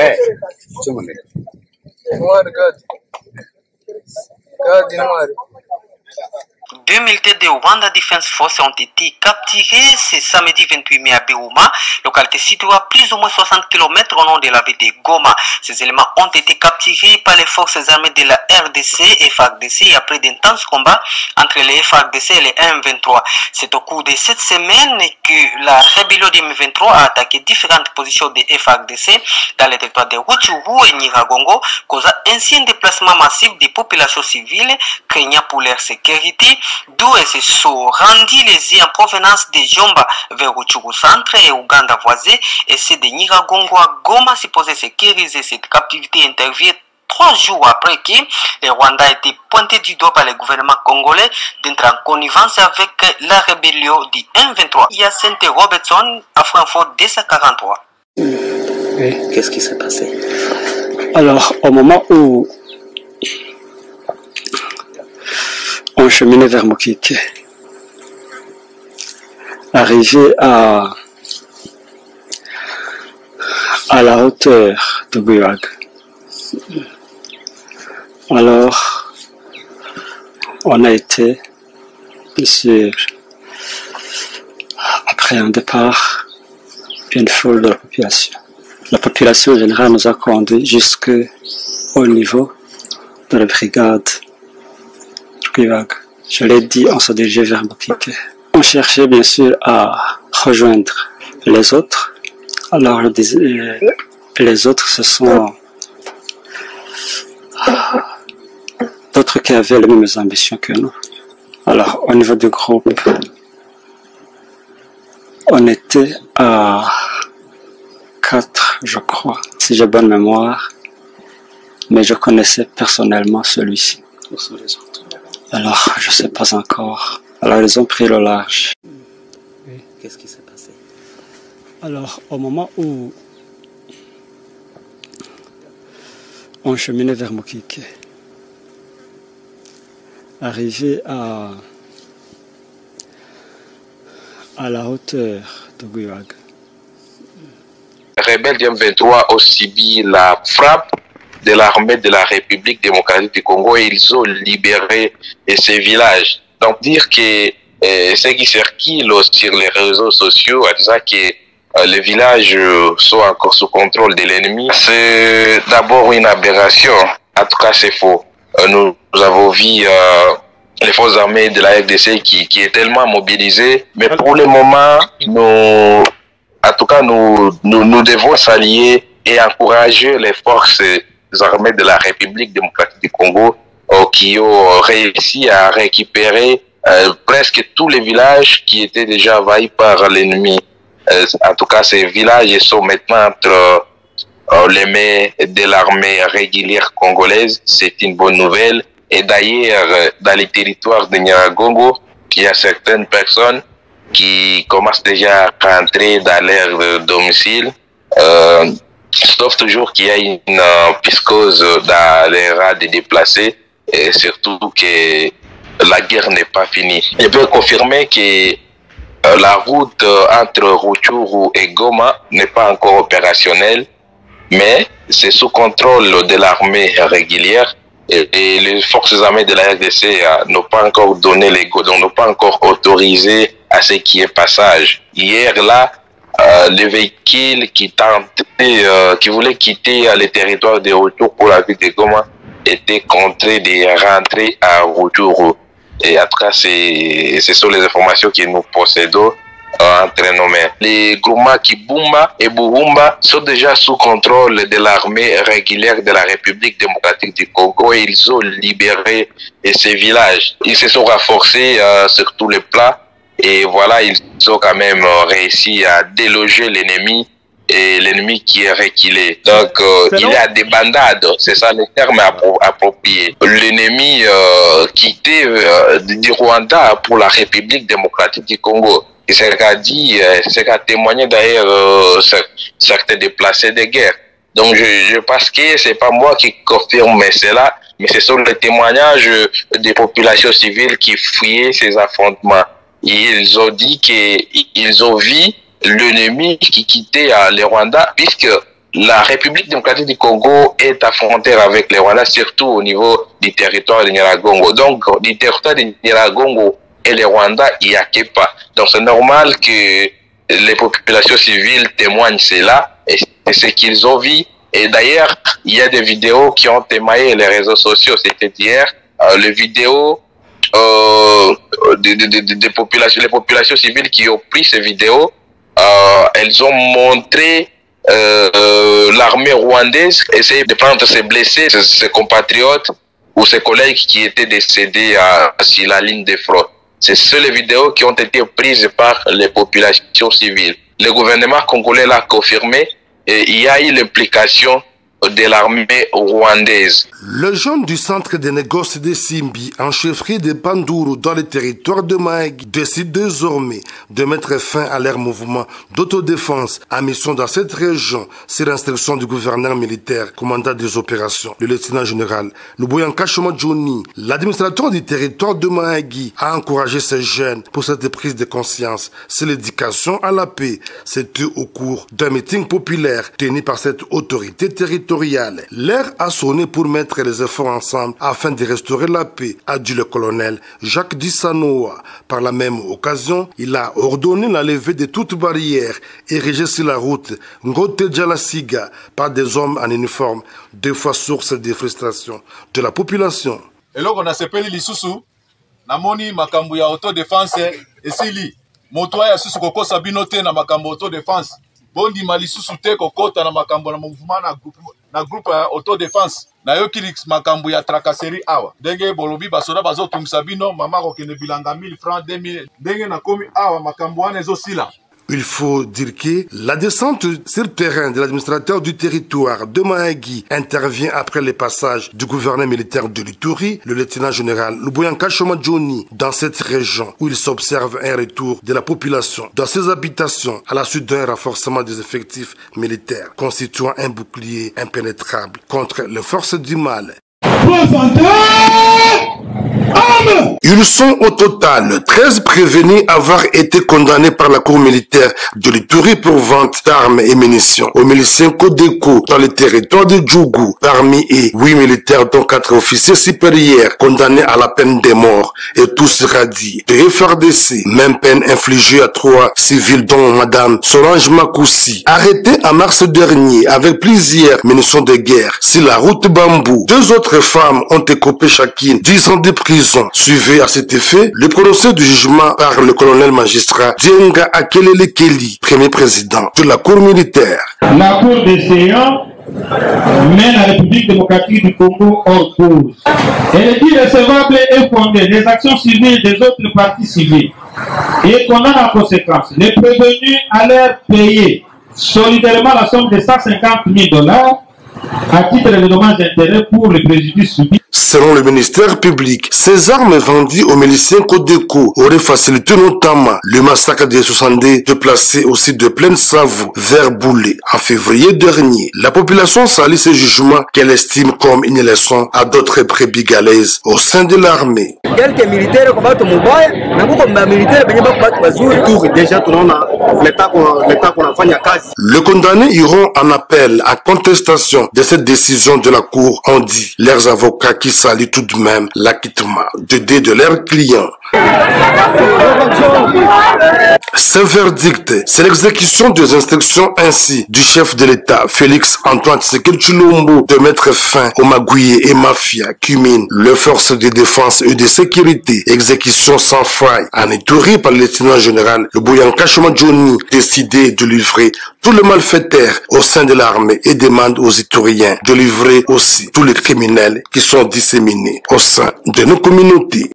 Eh, chungu. God. 2 militaires de Rwanda Defense Force ont été capturés ce samedi 28 mai à Biruma, localité située à plus ou moins 60 km au nord de la ville de Goma. Ces éléments ont été capturés par les forces armées de la RDC et FARDC après d'intenses combats entre les FARDC et les M23. C'est au cours de cette semaine que la rébellion de M23 a attaqué différentes positions des FARDC dans les territoires de Rutshuru et Nyiragongo, causant ainsi un déplacement massif des populations civiles craignant pour leur sécurité, d'où elles se sont rendues les en provenance de Jomba vers Rutshuru centre et Ouganda voisin, et c'est de Nyiragongo à Goma supposé sécuriser. Cette captivité intervient 3 jours après que le Rwanda a été pointé du doigt par le gouvernement congolais d'être en connivence avec la rébellion du M23. Hyacinthe Robertson, Afro-Info 243. Oui. Qu'est-ce qui s'est passé? Alors, au moment où on cheminait vers Mokike, arrivé à la hauteur de Guyag, alors on a été, bien sûr, après un départ, une foule de la population. La population en général nous a conduits jusqu'au niveau de la brigade. Je l'ai dit, on se dirigeait vers Mokike. On cherchait bien sûr à rejoindre les autres. Alors les autres, ce sont d'autres qui avaient les mêmes ambitions que nous. Alors au niveau du groupe, on était à 4, je crois, si j'ai bonne mémoire, mais je connaissais personnellement celui-ci. Alors, je ne sais pas encore. Alors, ils ont pris le large. Oui. Qu'est-ce qui s'est passé? Alors, au moment où on cheminait vers Mokike, arrivé à la hauteur de Guyag, les rebelles du M23 ont subi la frappe de l'armée de la République démocratique du Congo et ils ont libéré ces villages. Donc dire que ce qui circule sur les réseaux sociaux en disant que les villages sont encore sous contrôle de l'ennemi, c'est d'abord une aberration. En tout cas, c'est faux. Nous avons vu les forces armées de la RDC qui est tellement mobilisées, mais pour le moment, nous devons s'allier et encourager les forces armées de la République démocratique du Congo qui ont réussi à récupérer presque tous les villages qui étaient déjà envahis par l'ennemi. En tout cas, ces villages sont maintenant entre les mains de l'armée régulière congolaise. C'est une bonne nouvelle. Et d'ailleurs, dans les territoires de Nyiragongo, il y a certaines personnes qui commencent déjà à rentrer dans leur domicile. Sauf toujours qu'il y a une psychose dans les rangs des déplacés et surtout que la guerre n'est pas finie. Je peux confirmer que la route entre Rutshuru et Goma n'est pas encore opérationnelle, mais c'est sous contrôle de l'armée régulière et les forces armées de la RDC n'ont pas encore donné les go, donc n'ont pas encore autorisé à ce qui est passage. Hier là, les véhicules qui voulaient quitter le territoire de Rutshuru pour la ville de Goma étaient contraints de rentrer à Rutshuru. Et en tout cas, ce sont les informations que nous possédons entre nos mains. Les groupements Kibumba et Burumba sont déjà sous contrôle de l'armée régulière de la République démocratique du Congo et ils ont libéré ces villages. Ils se sont renforcés sur tous les plans. Et voilà, ils ont quand même réussi à déloger l'ennemi et l'ennemi qui est reculé. Donc, il y a des bandades, c'est ça le terme approprié. L'ennemi quitté du Rwanda pour la République démocratique du Congo. Et c'est ce qu'a dit, c'est ce qu'a témoigné d'ailleurs certains déplacés de guerre. Donc, je pense que c'est pas moi qui confirme cela, mais ce sont les témoignages des populations civiles qui fuyaient ces affrontements. Ils ont dit qu'ils ont vu l'ennemi qui quittait le Rwanda, puisque la République démocratique du Congo est à frontière avec les Rwandais, surtout au niveau du territoire de Nyiragongo. Donc, du territoire de Nyiragongo et les Rwandais, il n'y a que pas. Donc, c'est normal que les populations civiles témoignent cela et c'est ce qu'ils ont vu. Et d'ailleurs, il y a des vidéos qui ont émaillé les réseaux sociaux. C'était hier, les vidéos des populations, les populations civiles qui ont pris ces vidéos, elles ont montré l'armée rwandaise essayer de prendre ses blessés, ses compatriotes ou ses collègues qui étaient décédés sur la ligne de front. C'est les vidéos qui ont été prises par les populations civiles. Le gouvernement congolais l'a confirmé et il y a eu l'implication de l'armée rwandaise. Le jeune du centre de négoce de Simbi, en chefferie de Banduru dans le territoire de Mahagi, décide désormais de mettre fin à leur mouvement d'autodéfense à mission dans cette région, sur instruction du gouverneur militaire, commandant des opérations, le lieutenant général Luboyanka Shomajoni. L'administrateur du territoire de Mahagi a encouragé ces jeunes pour cette prise de conscience. C'est l'éducation à la paix. C'était au cours d'un meeting populaire tenu par cette autorité territoriale. L'heure a sonné pour mettre les efforts ensemble afin de restaurer la paix, a dit le colonel Jacques Dissanoa. Par la même occasion, il a ordonné la levée de toute barrière érigée sur la route Ngote Djalasiga par des hommes en uniforme, deux fois source de frustration de la population. Et là, on a sepeli lisusu, namoni makambu ya autodéfense esili. Motoa ya susu koko sabino te na makambu autodéfense. Bondi malisusu te kokota na makambo na mouvement na groupe ya autodéfense. Na yo kilix makambo ya tracasserie awa. Ndenge bolobi basoda bazo tungisa bino mama ko kene bilanga 1000 francs 2000. Ndenge na komi awa makambo wana ezosila. Il faut dire que la descente sur le terrain de l'administrateur du territoire de Mahagi intervient après le passage du gouverneur militaire de l'Ituri, le lieutenant général Luboyanka Shomajoni, dans cette région où il s'observe un retour de la population dans ses habitations à la suite d'un renforcement des effectifs militaires, constituant un bouclier impénétrable contre les forces du mal. Ils sont au total 13 prévenus avoir été condamnés par la cour militaire de l'Ituri pour vente d'armes et munitions aux miliciens Kodeko dans le territoire de Djougou. Parmi eux, 8 militaires dont 4 officiers supérieurs condamnés à la peine de mort et tous radiés de FRDC. Même peine infligée à 3 civils dont Madame Solange Makoussi, arrêtée en mars dernier avec plusieurs munitions de guerre sur la route Bambou. 2 autres femmes ont écopé chacune 10 ans de prison. Suivez à cet effet le prononcé du jugement par le colonel magistrat Dienga Akelele Kelly, premier président de la cour militaire. La cour des séants met la République démocratique du Congo hors cause. Elle est irrecevable et fondée des actions civiles des autres parties civiles et condamne en conséquence les prévenus à leur payer solidairement la somme de $150 000 à titre de dommages d'intérêt pour le préjudice subi. Selon le ministère public, ces armes vendues aux miliciens Kodeko auraient facilité notamment le massacre des 62 déplacés au site de Plaine-Savo vers Boulé en février dernier. La population salue ces jugements qu'elle estime comme une leçon à d'autres brebis galaises au sein de l'armée. Quelques militaires combattent au mobile, mais militaires déjà les condamnés iront en appel à contestation de cette décision de la cour, ont dit leurs avocats qui saluent tout de même l'acquittement de leurs clients. Ce verdict, c'est l'exécution des instructions ainsi du chef de l'État, Félix Antoine Tshisekedi Tshilombo, de mettre fin aux magouilles et mafias qui minent les forces de défense et de sécurité. Exécution sans faille en Ituri par le lieutenant général Luboyanka Shomajoni, décidé de livrer tous les malfaiteurs au sein de l'armée et demande aux Ituriens de livrer aussi tous les criminels qui sont disséminés au sein de nos communautés.